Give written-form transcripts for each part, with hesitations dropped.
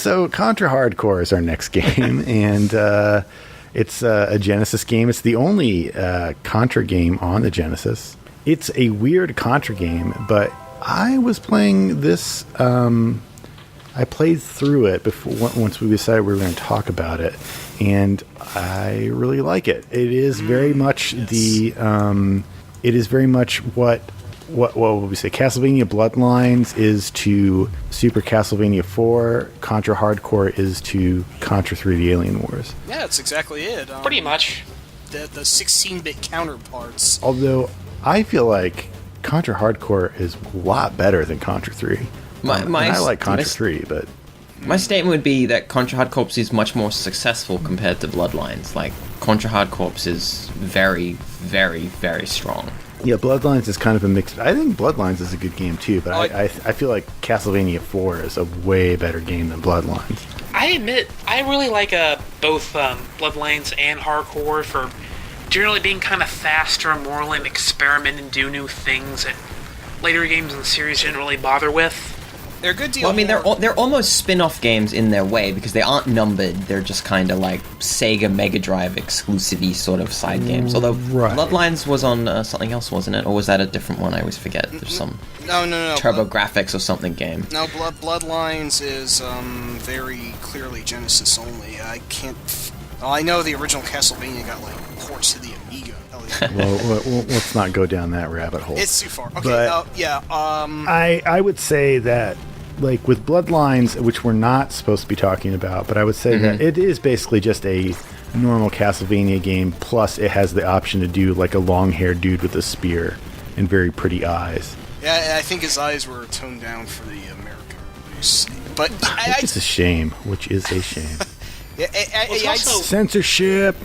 So Contra Hard Corps is our next game, and it's a Genesis game. It's the only Contra game on the Genesis. It's a weird Contra game, but I was playing this. I played through it once we decided we were going to talk about it, and I really like it. It is very much it is very much what would we say? Castlevania Bloodlines is to Super Castlevania 4. Contra Hard Corps is to Contra 3: The Alien Wars. Yeah, that's exactly it. Pretty much. The 16-bit counterparts. Although I feel like Contra Hard Corps is a lot better than Contra 3. I like Contra 3, but... My statement would be that Contra Hard Corps is much more successful compared to Bloodlines. Like, Contra Hard Corps is very, very, very strong. Yeah, Bloodlines is kind of a mix. I think Bloodlines is a good game too, but I feel like Castlevania 4 is a way better game than Bloodlines. I admit, I really like both Bloodlines and Hardcore for generally being kind of faster, more like experiment and do new things that later games in the series didn't really bother with. They're a good deal. Well, I mean, they're almost spin-off games in their way because they aren't numbered. They're just kind of like Sega Mega Drive exclusive-y sort of side games. Although Bloodlines was on something else, wasn't it? Or was that a different one? I always forget. There's some no. TurboGrafx or something game. No, Bloodlines is very clearly Genesis only. I can't... Well, I know the original Castlevania got like ports to the Amiga. well, let's not go down that rabbit hole. It's too far. Okay, but I would say that, like, with Bloodlines, which we're not supposed to be talking about, but I would say that it is basically just a normal Castlevania game, plus it has the option to do, like, a long-haired dude with a spear and very pretty eyes. Yeah, I think his eyes were toned down for the American release. But which is a shame. Yeah, censorship.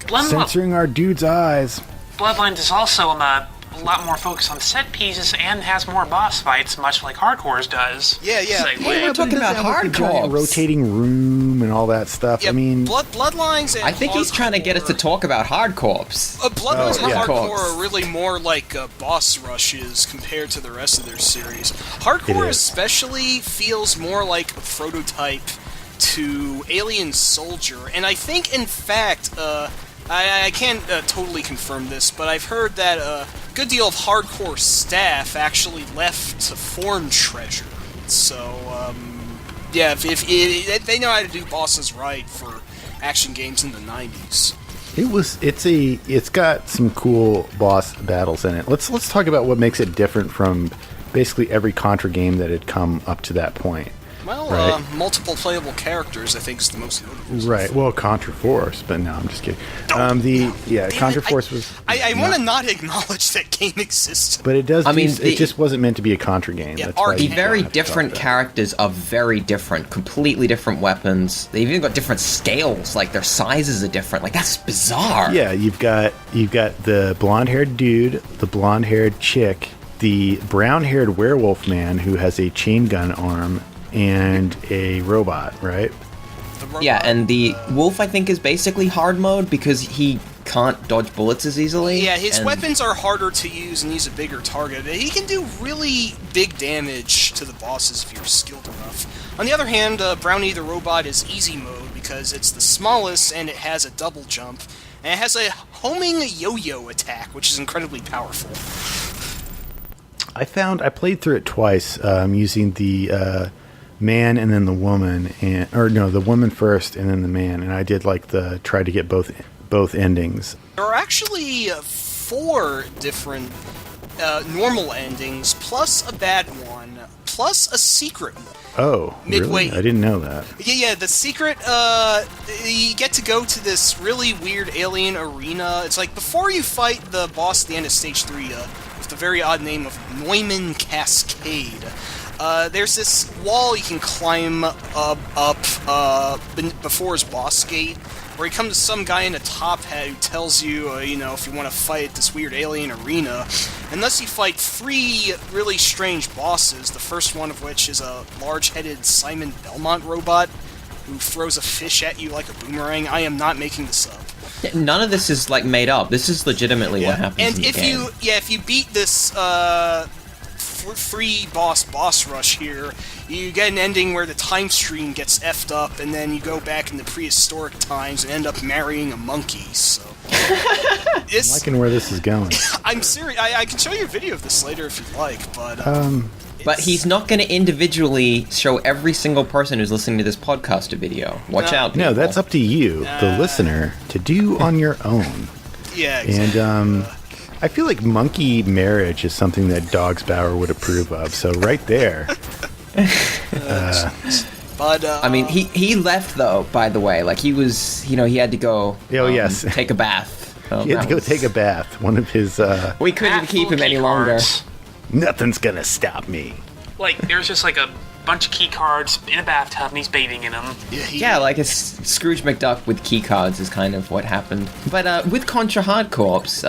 Censoring our dude's eyes. Bloodlines is also a lot more focused on set pieces and has more boss fights, much like Hardcore's does. Yeah. Hey, we're talking about Hardcore. Rotating room and all that stuff. Yeah, I mean... Bloodlines and I think he's trying to get us to talk about Hardcore. Bloodlines and Hardcore are really more like boss rushes compared to the rest of their series. Hardcore especially feels more like a prototype to Alien Soldier, and I think, in fact, I can't totally confirm this, but I've heard that a good deal of Hardcore staff actually left to form Treasure. So, if they know how to do bosses right for action games in the 90s. It's got some cool boss battles in it. Let's talk about what makes it different from basically every Contra game that had come up to that point. Well, multiple playable characters, I think, is the most notable. Right. Well, Contra Force, but no, I'm just kidding. Contra Force was... I want to not acknowledge that game exists. But it does... it just wasn't meant to be a Contra game. Yeah, the very different characters are very different. Completely different weapons. They've even got different scales. Like, their sizes are different. Like, that's bizarre. Yeah, you've got the blonde-haired dude, the blonde-haired chick, the brown-haired werewolf man who has a chain gun arm, and a robot, right? Yeah, and the wolf, I think, is basically hard mode because he can't dodge bullets as easily. Yeah, his weapons are harder to use and he's a bigger target. He can do really big damage to the bosses if you're skilled enough. On the other hand, Brownie the robot is easy mode because it's the smallest and it has a double jump. And it has a homing yo-yo attack, which is incredibly powerful. I played through it twice using the... man and then the woman, the woman first and then the man, and I did try to get both endings. There are actually 4 different normal endings, plus a bad one, plus a secret one. Oh, midway. Really? I didn't know that. Yeah, the secret, you get to go to this really weird alien arena. It's like before you fight the boss at the end of Stage 3, with the very odd name of Neumann Cascade. There's this wall you can climb up before his boss gate, where you come to some guy in a top hat who tells you, if you want to fight this weird alien arena. Unless you fight 3 really strange bosses, the first one of which is a large-headed Simon Belmont robot who throws a fish at you like a boomerang. I am not making this up. Yeah, none of this is, made up. This is legitimately what happens and in the game. if you beat this... free boss rush here. You get an ending where the time stream gets effed up, and then you go back into prehistoric times and end up marrying a monkey. So, I'm liking where this is going. I'm serious. I can show you a video of this later if you'd like, but But he's not going to individually show every single person who's listening to this podcast a video. Watch out, people. No, that's up to you, the listener, to do on your own. Yeah, exactly. And I feel like monkey marriage is something that Dogs Bauer would approve of. So right there. But I mean, he left though. By the way, like he was, he had to go. Yes, take a bath. So he had to go take a bath. One of his. We couldn't keep him any longer. Nothing's gonna stop me. Like, there's just like a bunch of key cards in a bathtub and he's bathing in them. Yeah, like a Scrooge McDuck with key cards is kind of what happened. But with Contra Hard Corps,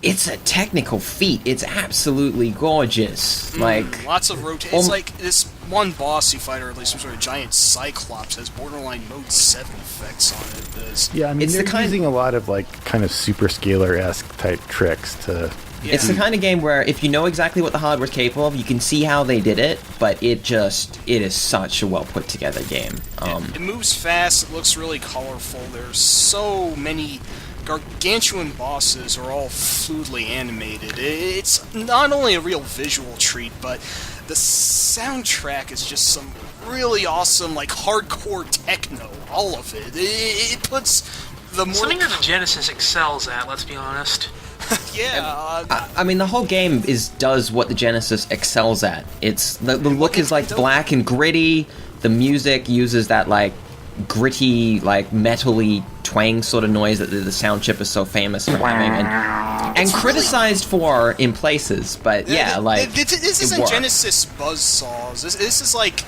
it's a technical feat. It's absolutely gorgeous. Like lots of rotation. It's like this one boss you fight, or at least some sort of giant cyclops, has borderline Mode 7 effects on it. Yeah, I mean, it's they're using a lot of like kind of super scalar-esque type tricks to. Yeah. It's the kind of game where if you know exactly what the hardware's capable of, you can see how they did it, but it is such a well put together game. It moves fast, it looks really colorful, there's so many gargantuan bosses who are all fluidly animated. It's not only a real visual treat, but the soundtrack is just some really awesome, like, hardcore techno, all of it. It puts the more... Something that the Genesis excels at, let's be honest. Yeah. I mean, the whole game does what the Genesis excels at. It's the look is like black and gritty. The music uses that like gritty, like metal-y twang sort of noise that the sound chip is so famous for having, and criticized for in places. But yeah, this isn't Genesis buzzsaws. This is like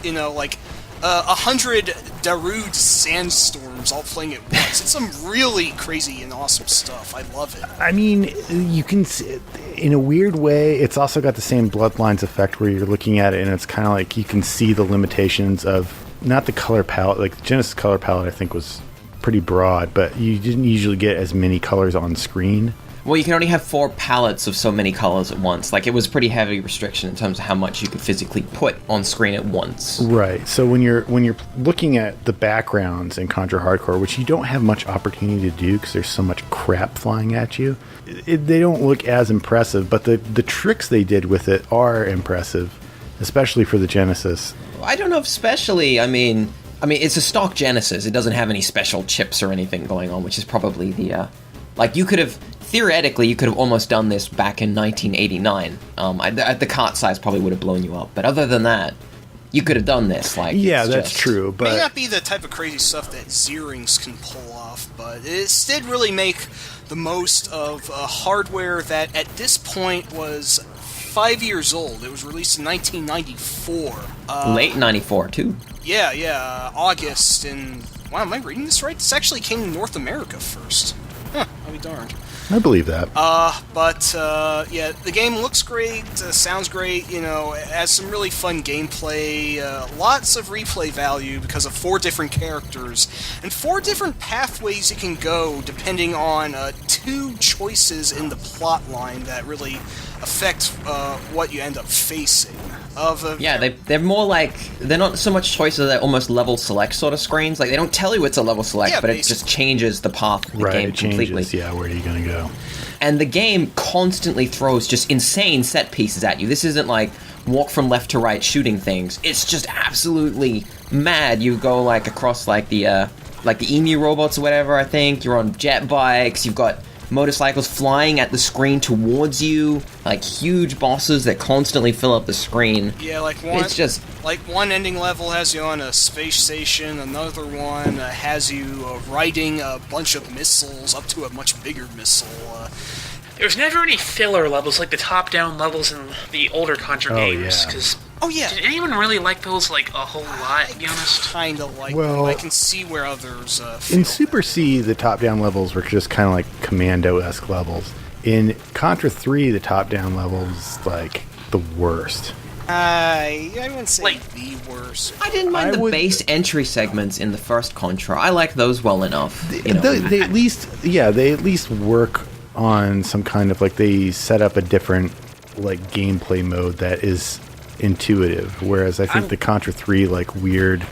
100 Darude sandstorms all playing at once. It's some really crazy and awesome stuff. I love it. I mean, you can see, in a weird way, it's also got the same Bloodlines effect where you're looking at it and it's kind of like you can see the limitations of not the color palette. Like the Genesis color palette, I think, was pretty broad, but you didn't usually get as many colors on screen. Well, you can only have 4 palettes of so many colors at once. Like, it was a pretty heavy restriction in terms of how much you could physically put on screen at once. Right. So when you're looking at the backgrounds in Contra Hard Corps, which you don't have much opportunity to do because there's so much crap flying at you, they don't look as impressive. But the tricks they did with it are impressive, especially for the Genesis. I don't know if especially. I mean, it's a stock Genesis. It doesn't have any special chips or anything going on, which is probably the theoretically, you could have almost done this back in 1989. The cart size probably would have blown you up, but other than that, you could have done this. Like, yeah, that's true. But it may not be the type of crazy stuff that Xerxes can pull off, but it did really make the most of hardware that at this point was 5 years old. It was released in 1994. Late 94, too. Yeah, August in... Wow, am I reading this right? This actually came to North America first. Huh, I'll be darned. I believe that. Yeah, the game looks great, sounds great, has some really fun gameplay, lots of replay value because of 4 different characters, and 4 different pathways you can go depending on 2 choices in the plot line that really affect what you end up facing. They're more like, they're not so much choices, they're almost level select sort of screens. Like, they don't tell you it's a level select, but it just changes the path of the game completely. Where are you going to go? And the game constantly throws just insane set pieces at you. This isn't like walk from left to right shooting things. It's just absolutely mad. You go like across like the emu robots or whatever, I think. You're on jet bikes. You've got motorcycles flying at the screen towards you, like huge bosses that constantly fill up the screen. Yeah, one ending level has you on a space station, another one has you riding a bunch of missiles up to a much bigger missile. There's never any filler levels like the top-down levels in the older Contra games, because... Oh, yeah. Did anyone really like those, like, a whole lot, to be honest? Kind of like them. I can see where others in Super C, the top-down levels were just kind of like Commando-esque levels. In Contra 3, the top-down levels, like, the worst. I wouldn't say the worst. I didn't mind the base entry segments in the first Contra. I like those well enough. They at least work on some kind of, like, they set up a different like gameplay mode that is intuitive, whereas I think the Contra 3 like weird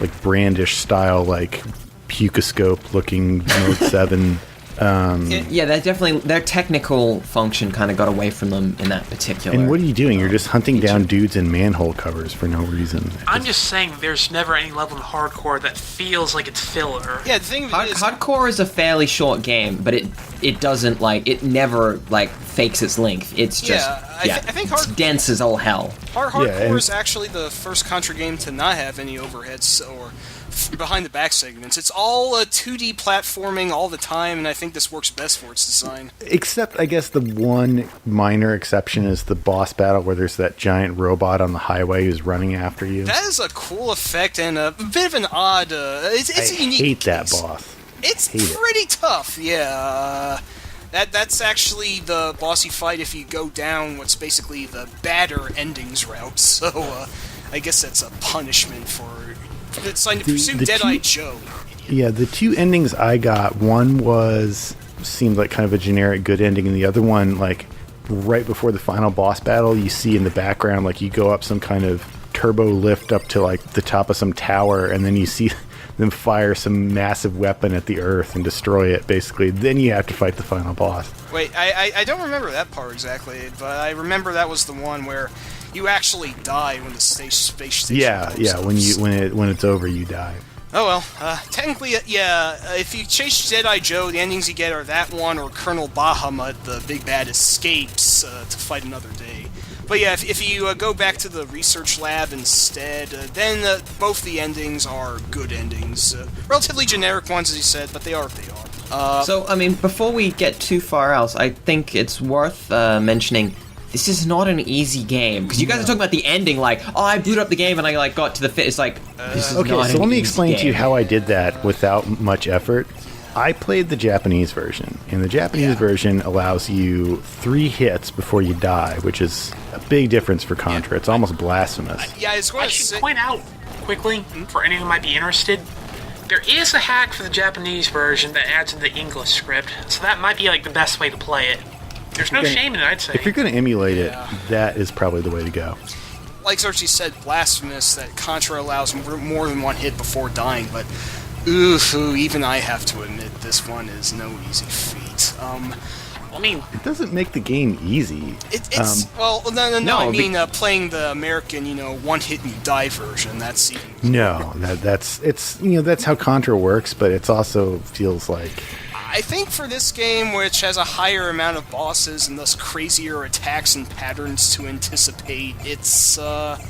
like brandish style like Pukascope looking Mode 7. Yeah, that definitely, their technical function kind of got away from them in that particular. And what are you doing? You're just hunting down dudes in manhole covers for no reason. I'm just saying there's never any level in hardcore that feels like it's filler. Yeah, the thing is... Hardcore is a fairly short game, but it doesn't, like, it never, like, fakes its length. It's just, I think it's dense as all hell. Hardcore is actually the first Contra game to not have any overheads or behind the back segments. It's all 2D platforming all the time, and I think this works best for its design. Except, I guess, the one minor exception is the boss battle where there's that giant robot on the highway who's running after you. That is a cool effect and a bit of an odd... it's a unique hate case. That boss. It's pretty tough, yeah. That's actually the boss you fight if you go down what's basically the badder endings route, so I guess that's a punishment for... It's signed to pursue Deadeye Joe. Yeah, the two endings I got, one seemed like kind of a generic good ending, and the other one, like, right before the final boss battle, you see in the background, like, you go up some kind of turbo lift up to, like, the top of some tower, and then you see them fire some massive weapon at the earth and destroy it, basically. Then you have to fight the final boss. Wait, I don't remember that part exactly, but I remember that was the one where you actually die when the space station blows up. When it's over, you die. Oh well, technically, if you chase Deadeye Joe, the endings you get are that one or Colonel Bahamut, the big bad escapes to fight another day. But yeah, if you go back to the research lab instead, then both the endings are good endings. Relatively generic ones, as you said, but they are what they are. So, I mean, before we get too far else, I think it's worth mentioning this is not an easy game, because you guys are talking about the ending, like, oh, I booted up the game and I like got to the fit. It's like, this is okay, not so an let me easy explain game. to you how I did that without much effort. I played the Japanese version, and the Japanese version allows you 3 hits before you die, which is a big difference for Contra. It's almost blasphemous. I should point out quickly, for anyone who might be interested, there is a hack for the Japanese version that adds in the English script, so that might be like the best way to play it. There's no shame in it, I'd say. If you're going to emulate it, that is probably the way to go. Like Xerxes said, blasphemous that Contra allows more than one hit before dying, but even I have to admit this one is no easy feat. I mean, it doesn't make the game easy. I mean playing the American, one hit and you die version. That's even that's how Contra works, but it also feels like. I think for this game, which has a higher amount of bosses and thus crazier attacks and patterns to anticipate, it's the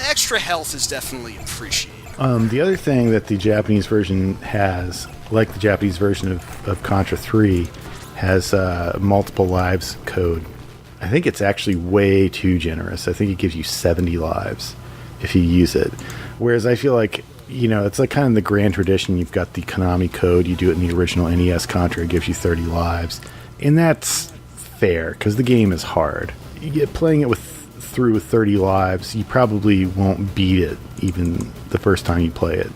extra health is definitely appreciated. The other thing that the Japanese version has, like the Japanese version of Contra 3, has multiple lives code. I think it's actually way too generous. I think it gives you 70 lives if you use it. Whereas I feel like, it's like kind of the grand tradition. You've got the Konami code. You do it in the original NES Contra. It gives you 30 lives. And that's fair, because the game is hard. Playing it through with 30 lives, you probably won't beat it even the first time you play it.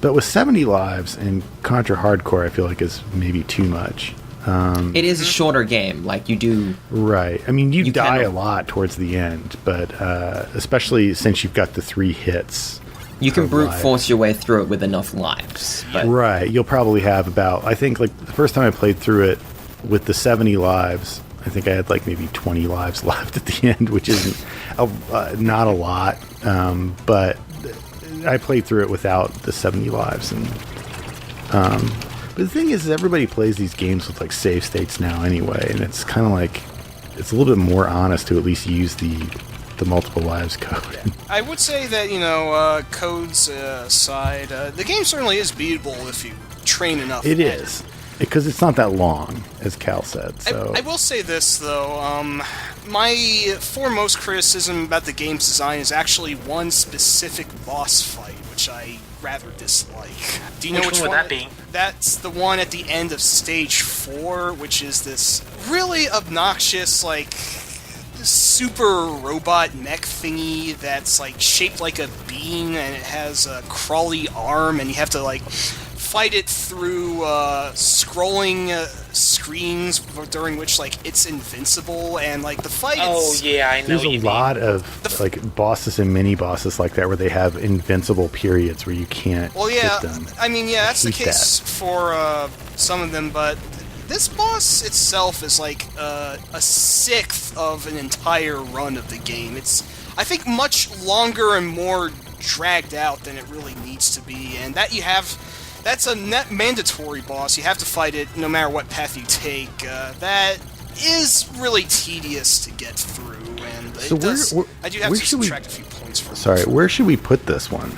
But with 70 lives in Contra Hard Corps, I feel like is maybe too much. It is a shorter game, like you do. Right. I mean, you die a lot towards the end, but especially since you've got the 3 hits. You can brute force your way through it with enough lives. But. Right. You'll probably have about, I think, like the first time I played through it with the 70 lives, I think I had like maybe 20 lives left at the end, which isn't not a lot. But I played through it without the 70 lives. But the thing is everybody plays these games with like save states now anyway, and it's kind of like it's a little bit more honest to at least use the multiple lives code. I would say that, codes aside, the game certainly is beatable if you train enough. It is, because it's not that long, as Cal said. So I will say this, though. My foremost criticism about the game's design is actually one specific boss fight, which I rather dislike. Do you know which one would that be? That's the one at the end of Stage 4, which is this really obnoxious, like, super robot mech thingy that's, like, shaped like a bean, and it has a crawly arm, and you have to, like, fight it through scrolling screens during which, like, it's invincible, and, like, the fight yeah, I know. There's a lot of, like, bosses and mini-bosses like that where they have invincible periods where you can't hit them. I mean, yeah, that's the case for some of them, but this boss itself is, like, a sixth of an entire run of the game. It's, I think, much longer and more dragged out than it really needs to be, and that's a net mandatory boss. You have to fight it no matter what path you take. That is really tedious to get through, and I do have to subtract a few points from it. Sorry, where should we put this one?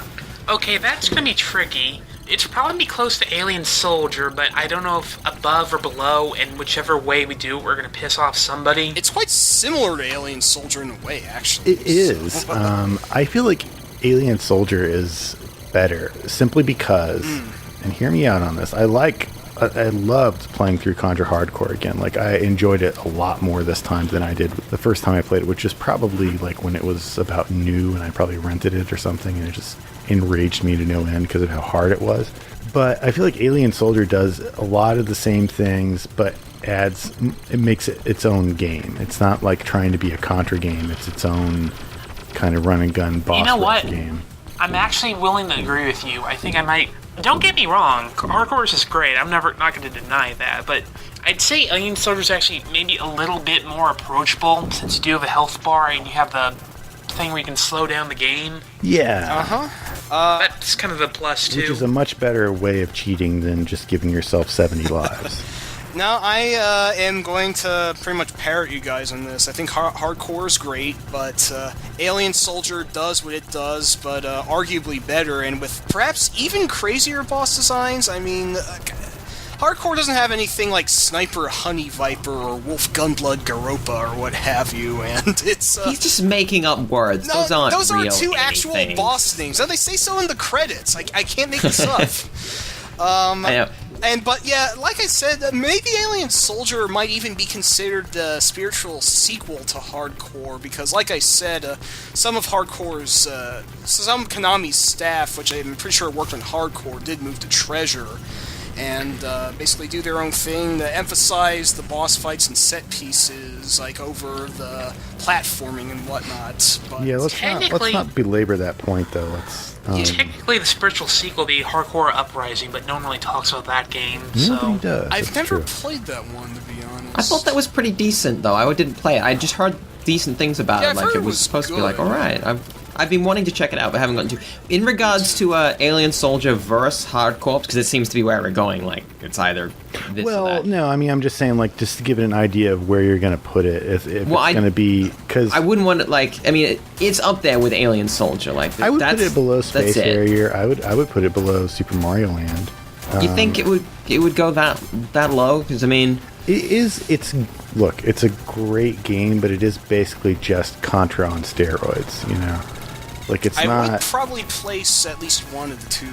Okay, that's gonna be tricky. It's probably be close to Alien Soldier, but I don't know if above or below, and whichever way we do it, we're gonna piss off somebody. It's quite similar to Alien Soldier in a way, actually. It is. I feel like Alien Soldier is better, simply because, and hear me out on this, I loved playing through Contra Hard Corps again. Like, I enjoyed it a lot more this time than I did the first time I played it, which is probably, like, when it was about new, and I probably rented it or something, and it just enraged me to no end because of how hard it was. But I feel like Alien Soldier does a lot of the same things, but it makes it its own game. It's not like trying to be a Contra game. It's its own kind of run and gun boss game. I'm actually willing to agree with you. I think I might. Don't get me wrong, Hard Corps is great. I'm not going to deny that, but I'd say Alien Soldier is actually maybe a little bit more approachable, since you do have a health bar and you have the thing where you can slow down the game. Yeah. That's kind of a plus too. Which is a much better way of cheating than just giving yourself 70 lives. Now, I am going to pretty much parrot you guys on this. I think Hard Corps is great, but Alien Soldier does what it does, but arguably better, and with perhaps even crazier boss designs. I mean, Hard Corps doesn't have anything like Sniper Honey Viper or Wolf Gunblood Garopa or what have you, and it's... He's just making up words. No, those are real two actual boss names. No, they say so in the credits. I can't make this up. But yeah, like I said, maybe Alien Soldier might even be considered the spiritual sequel to Hard Corps, because like I said, some of Hard Corps', some Konami's staff, which I'm pretty sure worked on Hard Corps, did move to Treasure, and basically do their own thing to emphasize the boss fights and set pieces, like over the platforming and whatnot. But yeah, let's not belabor that point, though. Technically, the spiritual sequel would be Hard Corps Uprising, but no one really talks about that game. Nobody does. I've never played that one, to be honest. I thought that was pretty decent, though. I didn't play it. I just heard decent things about it. Like, it was supposed to be like, alright, I've been wanting to check it out, but haven't gotten to. In regards to Alien Soldier versus Hard Corps, because it seems to be where we're going, like, it's either this or that. Well, no, I mean, I'm just saying, like, just to give it an idea of where you're going to put it, if it's going to be, because... I wouldn't want it, like, I mean, it's up there with Alien Soldier, like, I would put it below Space Harrier, I would put it below Super Mario Land. You think it would go that low? Because, I mean... It's a great game, but it is basically just Contra on steroids, you know? Like, it's not... I would probably place at least one of the two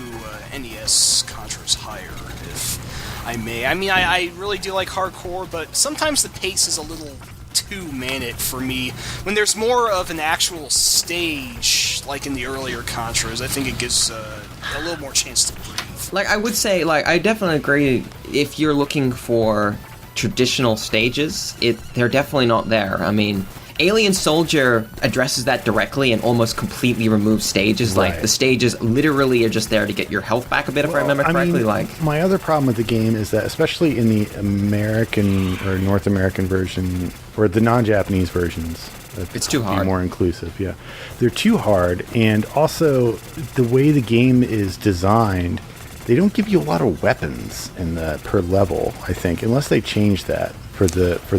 NES Contras higher, if I may. I mean, I really do like Hard Corps, but sometimes the pace is a little too manic for me. When there's more of an actual stage, like in the earlier Contras, I think it gives a little more chance to breathe. Like, I would say, like, I definitely agree, if you're looking for traditional stages, they're definitely not there. I mean... Alien Soldier addresses that directly and almost completely removes stages. Right. Like, the stages literally are just there to get your health back a bit, if I remember correctly. My other problem with the game is that, especially in the American or North American version, or the non-Japanese versions, it's too hard. Be more inclusive, yeah. They're too hard, and also the way the game is designed, they don't give you a lot of weapons per level, I think, unless they change that for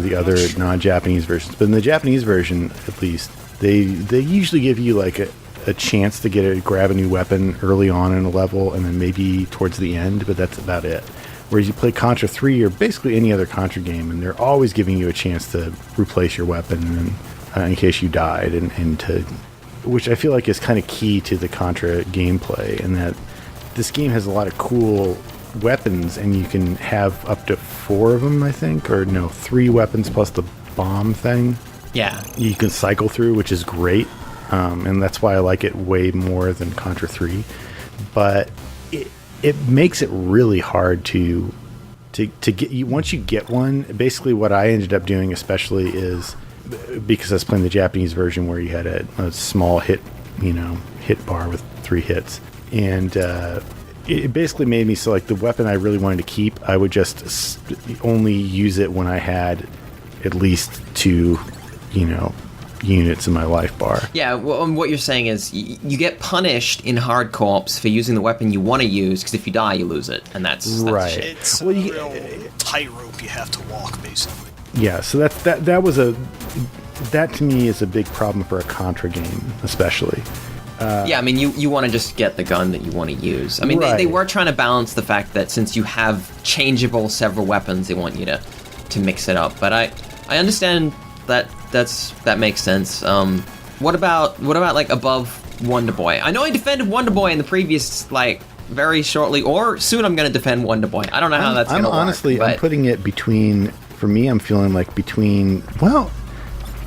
the other non-Japanese versions. But in the Japanese version, at least, they usually give you like a chance to grab a new weapon early on in a level, and then maybe towards the end, but that's about it. Whereas you play Contra 3 or basically any other Contra game, and they're always giving you a chance to replace your weapon in case you died, which I feel like is kind of key to the Contra gameplay, and that this game has a lot of cool weapons, and you can have up to 4 of them, I think, or no, 3 weapons plus the bomb thing. Yeah. You can cycle through, which is great, and that's why I like it way more than Contra 3. But it makes it really hard to to get you, once you get one, basically what I ended up doing especially is, because I was playing the Japanese version where you had a small hit bar with 3 hits, and it basically made me so like the weapon I really wanted to keep, I would just only use it when I had at least 2 units in my life bar. Yeah, well, what you're saying is you get punished in Hard Corps for using the weapon you want to use, because if you die, you lose it, and that's right. Shit. It's a real tightrope you have to walk, basically. Yeah, so that to me is a big problem for a Contra game, especially. Yeah, I mean, you want to just get the gun that you want to use. I mean, right. they were trying to balance the fact that since you have changeable several weapons, they want you to mix it up. But I understand that makes sense. What about like above Wonder Boy? I know I defended Wonder Boy in the previous, like, very shortly, or soon I'm going to defend Wonder Boy. I don't know how that's going to work. Honestly, I'm putting it between, for me, I'm feeling like between, well,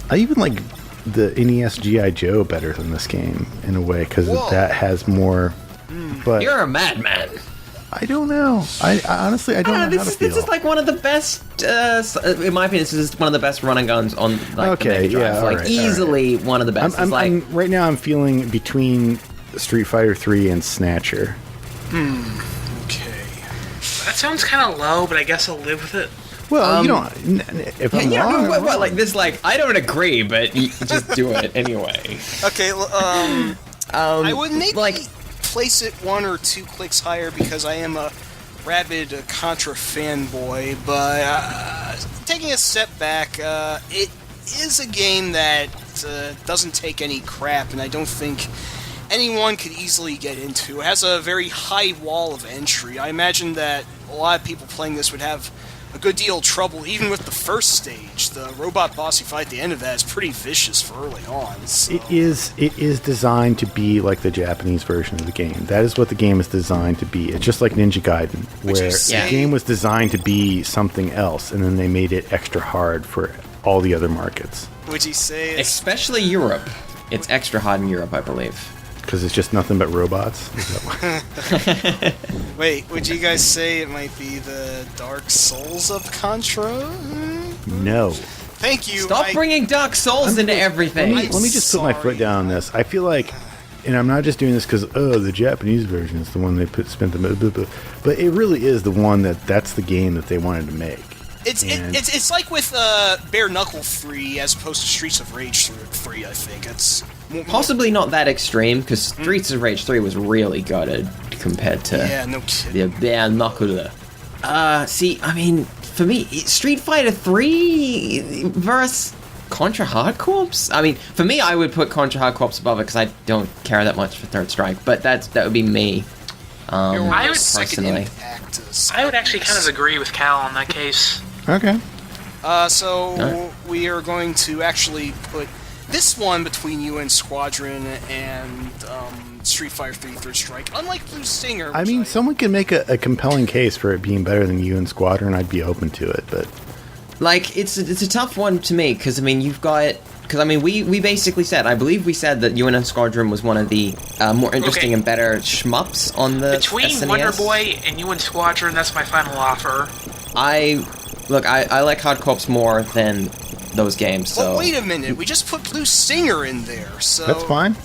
I even like the NES G.I. Joe better than this game, in a way, because that has more, but... You're a madman. I don't know. I honestly, I don't know how to feel. This is like one of the best, in my opinion, this is one of the best run and guns on like, the Mega Drive. Yeah, like, right, easily one of the best. Right now I'm feeling between Street Fighter 3 and Snatcher. Okay. That sounds kind of low, but I guess I'll live with it. Well, if I'm wrong, I'm wrong. Like this, like, I don't agree, but you just do it anyway. Okay, I would maybe place it 1 or 2 clicks higher because I am a rabid Contra fanboy, but taking a step back, it is a game that doesn't take any crap, and I don't think anyone could easily get into. It has a very high wall of entry. I imagine that a lot of people playing this would have a good deal of trouble, even with the first stage. The robot boss you fight at the end of that is pretty vicious for early on. So. It is designed to be like the Japanese version of the game. That is what the game is designed to be. It's just like Ninja Gaiden, where the game was designed to be something else, and then they made it extra hard for all the other markets. Would you say especially Europe? It's extra hard in Europe, I believe. Because it's just nothing but robots? Wait, would you guys say it might be the Dark Souls of Contra? No. Thank you. Stop bringing Dark Souls into everything. Let me just put my foot down on this. I feel like, and I'm not just doing this because, the Japanese version is the one they spent the... But it really is the one that's the game that they wanted to make. It's like with Bare Knuckle 3 as opposed to Streets of Rage 3, I think. It's possibly not that extreme, because Streets of Rage 3 was really gutted compared to the Bare Knuckle. See, I mean, for me, Street Fighter 3 versus Contra Hard Corps? I mean, for me, I would put Contra Hard Corps above it, because I don't care that much for Third Strike, but that would be me. I would personally. I would actually kind of agree with Cal on that case. Okay. So we are going to actually put this one between UN Squadron and Street Fighter 3 Third Strike. Unlike Blue Stinger, I mean, someone can make a compelling case for it being better than UN Squadron. I'd be open to it, but like it's a tough one to me, because I mean we basically said, I believe we said that UN Squadron was one of the more interesting and better shmups on the between SNES. Wonder Boy and UN Squadron. That's my final offer. I like Hard Corps more than those games. So well, wait a minute, we just put Blue Stinger in there, so that's fine.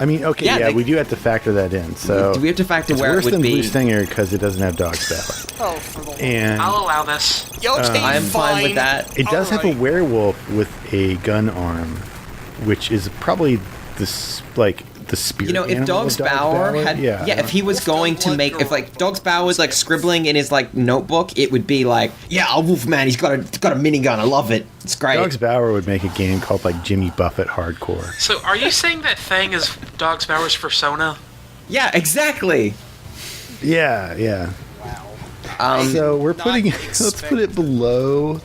I mean, okay, we do have to factor that in. So do we have to factor it's where worse it would than be? Blue Stinger because it doesn't have Dog's Battle. Oh, for the and I'll allow this. Okay, I'm fine with that. It does have a werewolf with a gun arm, which is probably the spirit. If Dog's Bower had, if he was going to make, if like Dog's Bower was like scribbling in his like notebook, it would be like, a Wolfman, he's got a minigun, I love it, it's great. Dog's Bower would make a game called like Jimmy Buffett Hardcore. So, are you saying that Fang is Dog's Bower's persona? Yeah, exactly. Yeah. Wow. So we're putting, let's put it below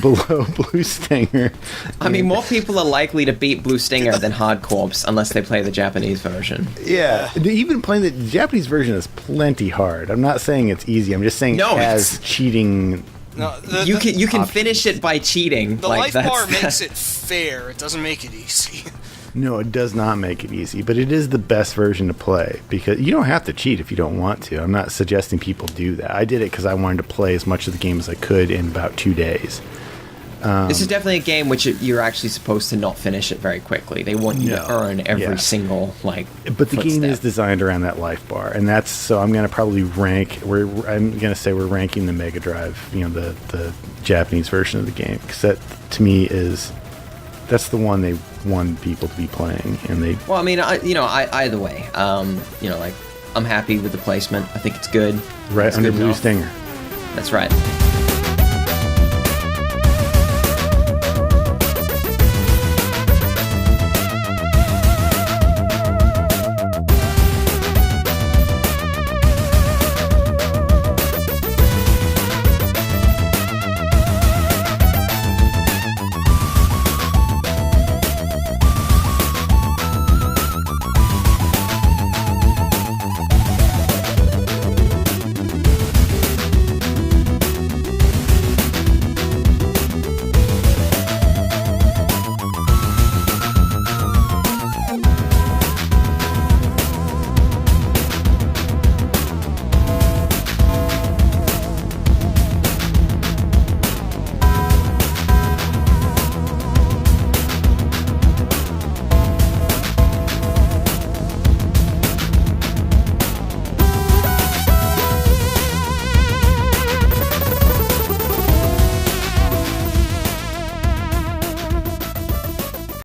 Blue Stinger. I mean, more people are likely to beat Blue Stinger than Hard Corps unless they play the Japanese version. Yeah, even playing the Japanese version is plenty hard. I'm not saying it's easy. I'm just saying it has cheating. No, you can finish it by cheating. The life bar makes it fair. It doesn't make it easy. No, it does not make it easy, but it is the best version to play because you don't have to cheat if you don't want to. I'm not suggesting people do that. I did it because I wanted to play as much of the game as I could in about 2 days. This is definitely a game which you're actually supposed to not finish it very quickly. They want you to earn every single But the game is designed around that life bar, and that's so. I'm going to probably rank. I'm going to say we're ranking the Mega Drive, the Japanese version of the game, because that to me that's the one they want people to be playing, and they. Well, I mean, either way, I'm happy with the placement. I think it's good. Right it's under good Blue enough. Stinger. That's right.